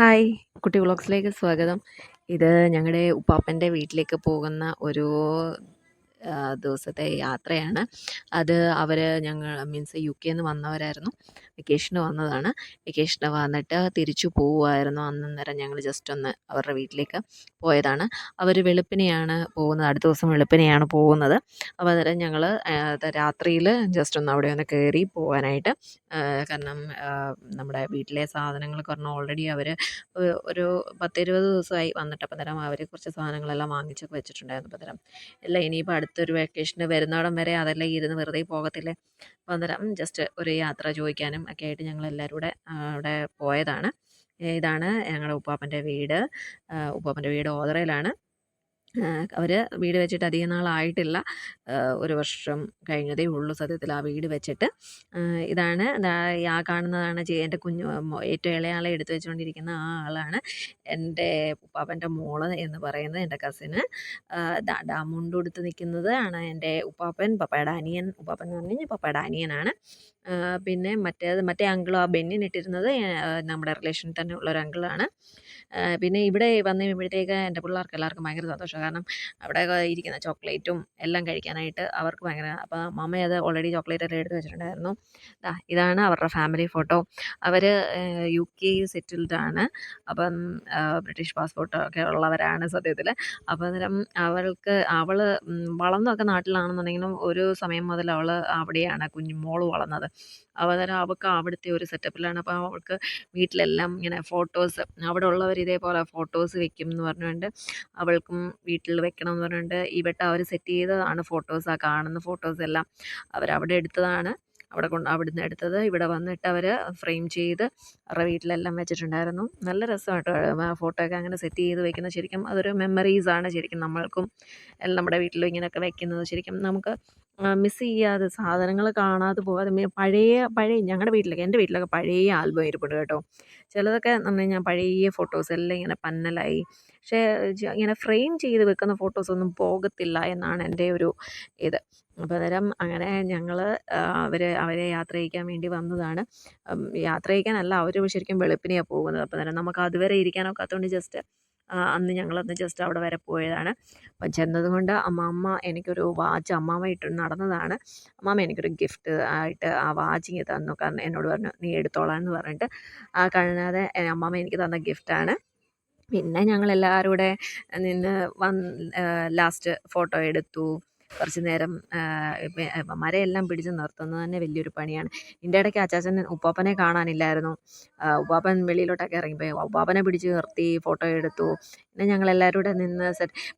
Hi, കുട്ടി വ്ളോഗ്സിലേക്ക് സ്വാഗതം. ഇത് ഞങ്ങളുടെ ഉപ്പാപ്പൻ്റെ വീട്ടിലേക്ക് പോകുന്ന ഒരു ദിവസത്തെ യാത്രയാണ്. അത് ഞങ്ങൾ മീൻസ് യുകെന്ന് വന്നവരായിരുന്നു. വെക്കേഷന് വന്നതാണ്. വെക്കേഷന് വന്നിട്ട് തിരിച്ചു പോവുമായിരുന്നു. അന്നേരം ഞങ്ങൾ ജസ്റ്റ് ഒന്ന് അവരുടെ വീട്ടിലേക്ക് പോയതാണ്. അവർ വെളുപ്പിനെയാണ് പോകുന്നത്. അടുത്ത ദിവസം വെളുപ്പിനെയാണ് പോകുന്നത്. അപ്പോൾ അന്നേരം ഞങ്ങൾ രാത്രിയിൽ ജസ്റ്റ് ഒന്ന് അവിടെ ഒന്ന് കയറി പോകാനായിട്ട്. കാരണം നമ്മുടെ വീട്ടിലെ സാധനങ്ങളൊക്കെ പറഞ്ഞാൽ ഓൾറെഡി അവർ ഒരു 10-20 ദിവസമായി വന്നിട്ട്. അപ്പം അന്നേരം അവർ കുറച്ച് സാധനങ്ങളെല്ലാം വാങ്ങിച്ചൊക്കെ വെച്ചിട്ടുണ്ടായിരുന്നു. അപ്പം അന്നേരം എല്ലാം ഇനിയിപ്പോൾ അടുത്തൊരു വെക്കേഷന് വരുന്നിടം വരെ അതെല്ലാം ഇരുന്ന് വെറുതെ പോകത്തില്ലേ. അപ്പോൾ അന്നേരം ജസ്റ്റ് ഒരു യാത്ര ചോദിക്കാനും ഒക്കെ ആയിട്ട് ഞങ്ങളെല്ലാവരും കൂടെ അവിടെ പോയതാണ്. ഇതാണ് ഞങ്ങളുടെ ഉപ്പാപ്പൻ്റെ വീട്. ഉപ്പാപ്പൻ്റെ വീട് ഓതറയിലാണ്. അവർ വീട് വെച്ചിട്ട് അധികം നാളായിട്ടില്ല. 1 വർഷം കഴിഞ്ഞതേ ഉള്ളൂ സത്യത്തിൽ ആ വീട് വെച്ചിട്ട്. ഇതാണ് ആ കാണുന്നതാണ് എൻ്റെ ഏറ്റവും ഇളയാളെ എടുത്തു വെച്ചുകൊണ്ടിരിക്കുന്ന ആ ആളാണ് എൻ്റെ ഉപ്പാപ്പൻ്റെ മോള് എന്ന് പറയുന്നത്, എൻ്റെ കസിന്. മുണ്ടുടുത്ത് നിൽക്കുന്നത് ആണ് എൻ്റെ ഉപ്പാപ്പൻ, പപ്പയുടെ അനിയൻ. ഉപ്പാപ്പൻ എന്ന് പറഞ്ഞു കഴിഞ്ഞാൽ പപ്പയുടെ അനിയനാണ്. പിന്നെ മറ്റേ അങ്കിളും ആ ബെന്നിനിട്ടിരുന്നത് നമ്മുടെ റിലേഷനിൽ തന്നെ ഉള്ളൊരു അങ്കിളാണ്. പിന്നെ ഇവിടെ വന്ന് കഴിയുമ്പോഴത്തേക്ക് എൻ്റെ പിള്ളേർക്ക് എല്ലാവർക്കും ഭയങ്കര സന്തോഷമാണ്. കാരണം അവിടെ ഇരിക്കുന്ന ചോക്ലേറ്റും എല്ലാം കഴിക്കാനായിട്ട് അവർക്ക് ഭയങ്കര. അപ്പോൾ മമ്മ അത് ഓൾറെഡി ചോക്ലേറ്റ് എല്ലാം എടുത്ത് വെച്ചിട്ടുണ്ടായിരുന്നു. ഇതാണ് അവരുടെ ഫാമിലി ഫോട്ടോ. അവർ UK സെറ്റിൽഡ് ആണ്. അപ്പം ബ്രിട്ടീഷ് പാസ്പോർട്ട് ഒക്കെ ഉള്ളവരാണ് സത്യത്തിൽ. അപ്പോൾ അന്നേരം അവൾ വളർന്നതൊക്കെ നാട്ടിലാണെന്നുണ്ടെങ്കിലും ഒരു സമയം മുതൽ അവൾ അവിടെയാണ് മോൾ വളർന്നത്. അപ്പോൾ അന്നേരം അവൾക്ക് അവിടുത്തെ ഒരു സെറ്റപ്പിലാണ്. അപ്പോൾ അവൾക്ക് വീട്ടിലെല്ലാം ഇങ്ങനെ ഫോട്ടോസ്, അവിടെ ഉള്ളവർ ഇതേപോലെ ഫോട്ടോസ് വെക്കും എന്ന് പറഞ്ഞുകൊണ്ട് അവൾക്കും വീട്ടിൽ വെക്കണം എന്ന് പറഞ്ഞുകൊണ്ട് ഈ വട്ടം അവർ സെറ്റ് ചെയ്തതാണ് ഫോട്ടോസ്. ആ കാണുന്ന ഫോട്ടോസ് എല്ലാം അവരവിടെ എടുത്തതാണ്. അവിടുന്ന് എടുത്തത് ഇവിടെ വന്നിട്ട് അവർ ഫ്രെയിം ചെയ്ത് അവരുടെ വീട്ടിലെല്ലാം വെച്ചിട്ടുണ്ടായിരുന്നു. നല്ല രസമായിട്ട് ആ ഫോട്ടോ ഒക്കെ അങ്ങനെ സെറ്റ് ചെയ്ത് വെക്കുന്നത്. ശരിക്കും അതൊരു മെമ്മറീസാണ്. ശരിക്കും നമ്മൾക്കും നമ്മുടെ വീട്ടിലും ഇങ്ങനെയൊക്കെ വെക്കുന്നത് ശരിക്കും നമുക്ക് മിസ് ചെയ്യാതെ, സാധനങ്ങൾ കാണാതെ പോകാതെ. പഴയ ഞങ്ങളുടെ വീട്ടിലൊക്കെ, എൻ്റെ വീട്ടിലൊക്കെ പഴയ ആൽബം ഇരിപ്പുണ്ട് കേട്ടോ. ചിലതൊക്കെ എന്ന് പറഞ്ഞു കഴിഞ്ഞാൽ പഴയ ഫോട്ടോസ് എല്ലാം ഇങ്ങനെ പന്നലായി. പക്ഷേ ഇങ്ങനെ ഫ്രെയിം ചെയ്ത് വെക്കുന്ന ഫോട്ടോസൊന്നും പോകത്തില്ല എന്നാണ് എൻ്റെ ഒരു ഇത്. അപ്പോൾ അന്നേരം അങ്ങനെ ഞങ്ങൾ അവരെ യാത്ര ചെയ്യിക്കാൻ വേണ്ടി വന്നതാണ്. യാത്ര ചെയ്യിക്കാനല്ല, അവർ ശരിക്കും വെളുപ്പിനെയാണ് പോകുന്നത്. അപ്പോൾ അന്നേരം നമുക്ക് അതുവരെ ഇരിക്കാനൊക്കാത്തതുകൊണ്ട് ജസ്റ്റ് അന്ന് ഞങ്ങളൊന്ന് ജസ്റ്റ് അവിടെ വരെ പോയതാണ്. അപ്പം ചെന്നതുകൊണ്ട് അമ്മാമ്മ എനിക്കൊരു വാച്ച് അമ്മാമ്മ ഇട്ട് നടന്നതാണ്. അമ്മാമ്മ എനിക്കൊരു ഗിഫ്റ്റ് ആയിട്ട് ആ വാച്ചിങ് തന്നു. കാരണം എന്നോട് പറഞ്ഞു നീ എടുത്തോളാം എന്ന് പറഞ്ഞിട്ട് കാണാതെ അമ്മാമ്മ എനിക്ക് തന്ന ഗിഫ്റ്റാണ്. പിന്നെ ഞങ്ങളെല്ലാവരും കൂടെ നിന്ന് ലാസ്റ്റ് ഫോട്ടോ എടുത്തു. കുറച്ച് നേരം മരയെല്ലാം പിടിച്ച് നിർത്തുന്നത് തന്നെ വലിയൊരു പണിയാണ്. ഇതിൻ്റെ ഇടയ്ക്ക് അച്ചാച്ചൻ ഉപ്പാപ്പനെ കാണാനില്ലായിരുന്നു. ഉപ്പാപ്പൻ വെളിയിലോട്ടൊക്കെ ഇറങ്ങിപ്പോയി. ഉപ്പാപ്പനെ പിടിച്ച് നിർത്തി ഫോട്ടോ എടുത്തു. പിന്നെ ഞങ്ങളെല്ലാവരും കൂടെ നിന്ന്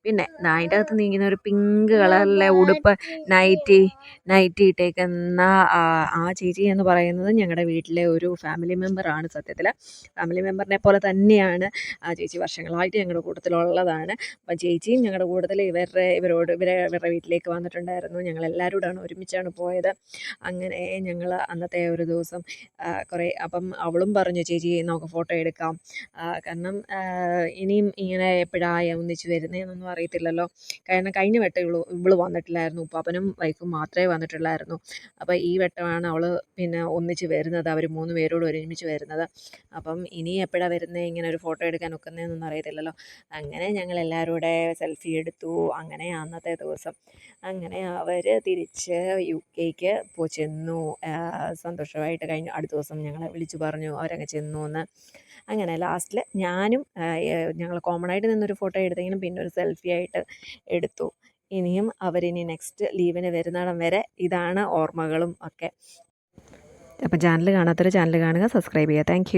പിന്നെ അതിൻ്റെ അകത്ത് നീങ്ങുന്ന ഒരു പിങ്ക് കളറിലെ ഉടുപ്പ് നൈറ്റി ഇട്ടേക്കുന്ന ആ ചേച്ചി എന്ന് പറയുന്നത് ഞങ്ങളുടെ വീട്ടിലെ ഒരു ഫാമിലി മെമ്പറാണ്. സത്യത്തിൽ ഫാമിലി മെമ്പറിനെ പോലെ തന്നെയാണ് ആ ചേച്ചി. വർഷങ്ങളായിട്ട് ഞങ്ങളുടെ കൂട്ടത്തിലുള്ളതാണ്. അപ്പം ചേച്ചിയും ഞങ്ങളുടെ കൂട്ടത്തിൽ ഇവരുടെ വീട്ടിലേക്ക് വന്നിട്ടുണ്ടായിരുന്നു. ഞങ്ങളെല്ലാവരും കൂടെയാണ് ഒരുമിച്ചാണ് പോയത്. അങ്ങനെ ഞങ്ങൾ അന്നത്തെ ഒരു ദിവസം അപ്പം അവളും പറഞ്ഞു ചേച്ചി നമുക്ക് ഫോട്ടോ എടുക്കാം. കാരണം ഇനിയും ഇങ്ങനെ എപ്പോഴാണ് ഒന്നിച്ച് വരുന്നതെന്നൊന്നും അറിയത്തില്ലല്ലോ. കാരണം കഴിഞ്ഞ വട്ടം ഇവള് വന്നിട്ടില്ലായിരുന്നു. ഉപ്പാപ്പനും വൈഫും മാത്രമേ വന്നിട്ടുള്ളായിരുന്നു. അപ്പോൾ ഈ വട്ടമാണ് അവൾ പിന്നെ ഒന്നിച്ച് വരുന്നത്. അവർ 3 പേരോട് ഒരുമിച്ച് വരുന്നത്. അപ്പം ഇനി എപ്പോഴാണ് വരുന്നത്, ഇങ്ങനെ ഒരു ഫോട്ടോ എടുക്കാൻ ഒക്കുന്നതെന്നൊന്നും അറിയത്തില്ലല്ലോ. അങ്ങനെ ഞങ്ങളെല്ലാവരും കൂടെ സെൽഫി എടുത്തു. അങ്ങനെ അന്നത്തെ ദിവസം അങ്ങനെ അവർ തിരിച്ച് UK ചെന്നു. സന്തോഷമായിട്ട് കഴിഞ്ഞു. അടുത്ത ദിവസം ഞങ്ങളെ വിളിച്ചു പറഞ്ഞു അവരങ്ങ് ചെന്നു എന്ന്. അങ്ങനെ ലാസ്റ്റിൽ ഞാനും ഞങ്ങൾ കോമൺ ആയിട്ട് നിന്നൊരു ഫോട്ടോ എടുത്തെങ്കിലും പിന്നെ ഒരു സെൽഫി ആയിട്ട് എടുത്തു. ഇനിയും അവരിനി നെക്സ്റ്റ് ലീവിന് വരുന്നിടം വരെ ഇതാണ് ഓർമ്മകളും ഒക്കെ. അപ്പോൾ ചാനൽ കാണാത്തവർ ചാനൽ കാണുക, സബ്സ്ക്രൈബ് ചെയ്യുക. താങ്ക്